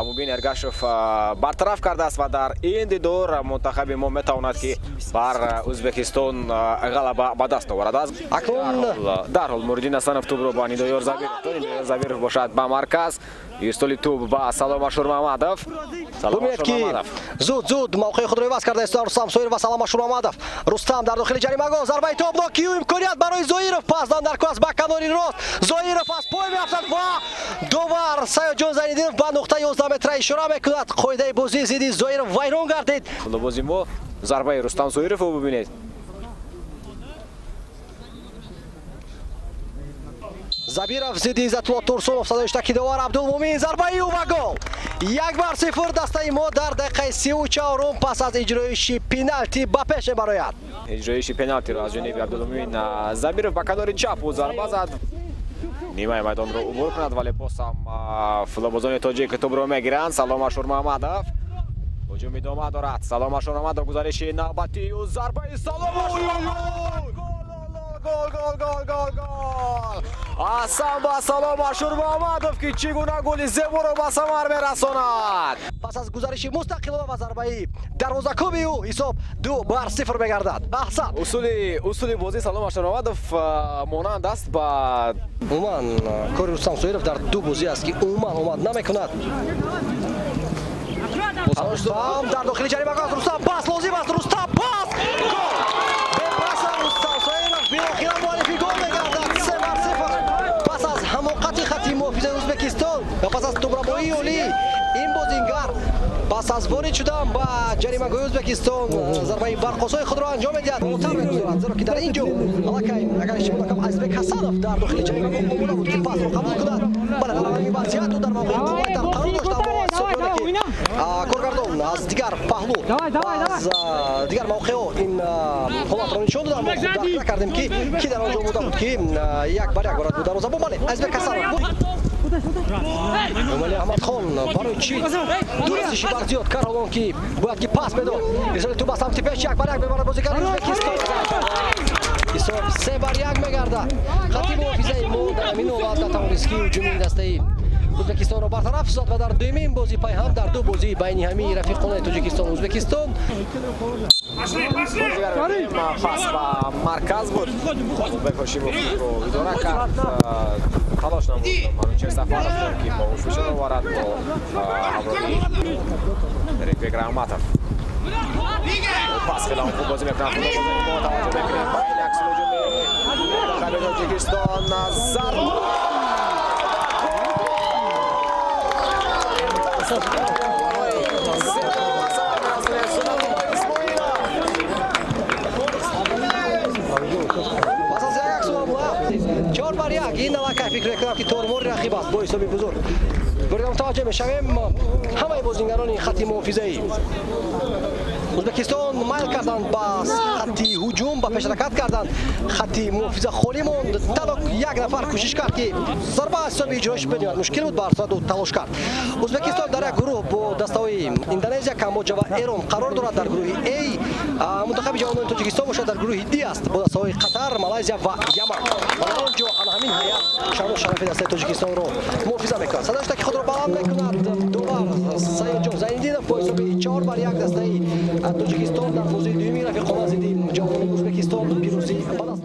мубин Эргашев бартараф кардааст ва дар ин дидор мунтахаби мо метавонад ки бар Узбекистон ғалаба ба даст оварад. Дарҳол Муриддин Асанов тубро ба Нидоёр Забиров бошад ба марказ. Истоли туб ба Салома Шурмамадов. Умед ки зуд мавқеи худро иваз карда истояд Рустам Зоиров ва Салома Шурмамадов. Рустам дар дохили ҷаримагон зарбаи тобноки имконият барои Зоиров пасдан дар кӯ аст ба канори рост. Зоиров аз пой меафтад ва довар Саёдҷон Зайниддинов ба нуқтаи 11 метра ишора мекунад. қоидаи бозии зидди Зоиров вайрон гардид. Бози мо зарбаи Рустам Зоировро бубинед. Забиров зидди Иззатулло Турсунов садоиштаки довар Абдулмумин зарбаи ва гол. 1-0 дастаи мо дар дақиқаи 34 пас аз иҷроиши пеналти ба пеш мебарояд. Иҷроиши пеналтиро аз ҷониби Абдулмумин Забиров ба канори чапу зарба зад. нимаи майдонро убур кунад, вале босам футболбозони тоҷик тубро мегиранд. Салома Шурмамадов ҳуҷуми дома дорад. Салома Шурмамадов гузариши навбатию зарбаи Салома гол. Асан ба Салома Шурмамадов ки чӣ гуна голи зеборо ба самар мерасонад. Пас аз гузариши мустақилона ва зарбаи дарвозакоби ӯ ҳисоб 2-0 мегардад. Аҳсан. усули бозии Салома Шурмамадов монанд аст ба умуман кори Рустам Зоиров дар ду бозӣ аст ки умуман омад намекунад. Рустам дар дохили ҷаримагон Рустам пас лозим аст. Рустам пас гол. Бепаса Рустам Зоиров биохира муаллифи гол мегардад. 3-0 пас аз ҳамоқати хати муҳофизаи Ӯзбекистон ва пас аз тубрамоии олӣ ин бозингар пас аз ворид шудан ба ҷаримагоҳи Ӯзбекистон зарбаи барқосои худро анҷом медиҳад. мутар мегузорад, зеро ки дар ин ҷо аллакай агар иштибоҳ накунам Азизбек Ҳасанов дар дохили ҷаримагоҳ омода буд ки пасро қабул кунад. бале дар ҳамин вазъият ӯ дар мавқеи қувват дар қарор дошта, аммо коргардон аз дигар паҳлу аз дигар мавқеҳо ин ҳолатро нишон додам. мо хуб дарк накардем ки дар он ҷо омода буд ки 1-1 борад буд дарвозабон. бале Азизбек Ҳасанов Умали Аҳмадхон барои чӣ дурастиши барзиёд кар ҳолон ки бояд ки пас медод. Ирсоли ту ба самти пеш 1-1 мебарад бозигари Ӯзбекистон. ҳисоб 3-1 мегардад. хати муҳофизаи мо дар ҳамин ҳолат натавонист ки ҳуҷуми дастаи Ӯзбекистонро бартараф созад ва дар дуюмин бозӣ пайҳам дар ду бозии байни ҳамаи рафиқонаи Тоҷикистон Ӯзбекистон пас ба марказ буд. Озбек Ҳошимовро идора кард. талош намуд Манучер Сафаров ки бо фушор оварад бо ҳамроҳии Рекбек Раҳматов. пас хеле хуб бозӣ мекунад. мо таваҷҷӯҳ мекунем ба ин аксил ҳуҷуми мунтахаби Тоҷикистон. зарба ин аллакай фикр мекунам ки тормори рақиб аст бо ҳисоби бузург. бурда мутаваҷҷеҳ мешавем ҳамаи бозингарони хати муҳофизаи Ӯзбекистон майл карданд ба хати ҳуҷум ба пешҳаракат карданд. хати муҳофиза холӣ монд. танҳо як нафар кӯшиш кард ки зарба аз ҳисоби иҷроиш бинавад мушкил буд бар сурат ӯ талош кард. Ӯзбекистон дар як гурӯҳ бо даставои Индонезия, Камбоҷа ва Эрон қарор дорад. дар гурӯҳи А мунтахаби ҷавонони Тоҷикистон бошад дар гурӯҳи Д аст бо даставои Қатар, Малайзия ва Яман. ва дар он ҷо ҳамин ҳайат шану шарафи дастаи Тоҷикистонро муҳофиза мекунад. садоиштаки худро баланд мекунад довар Саёдҷон Зайниддинов бо ҳисоби 4-1 дастаи Тоҷикистон дар бозии дуюми рафиқона зидди ҷавонони Ӯзбекистон пирӯзӣ ба даст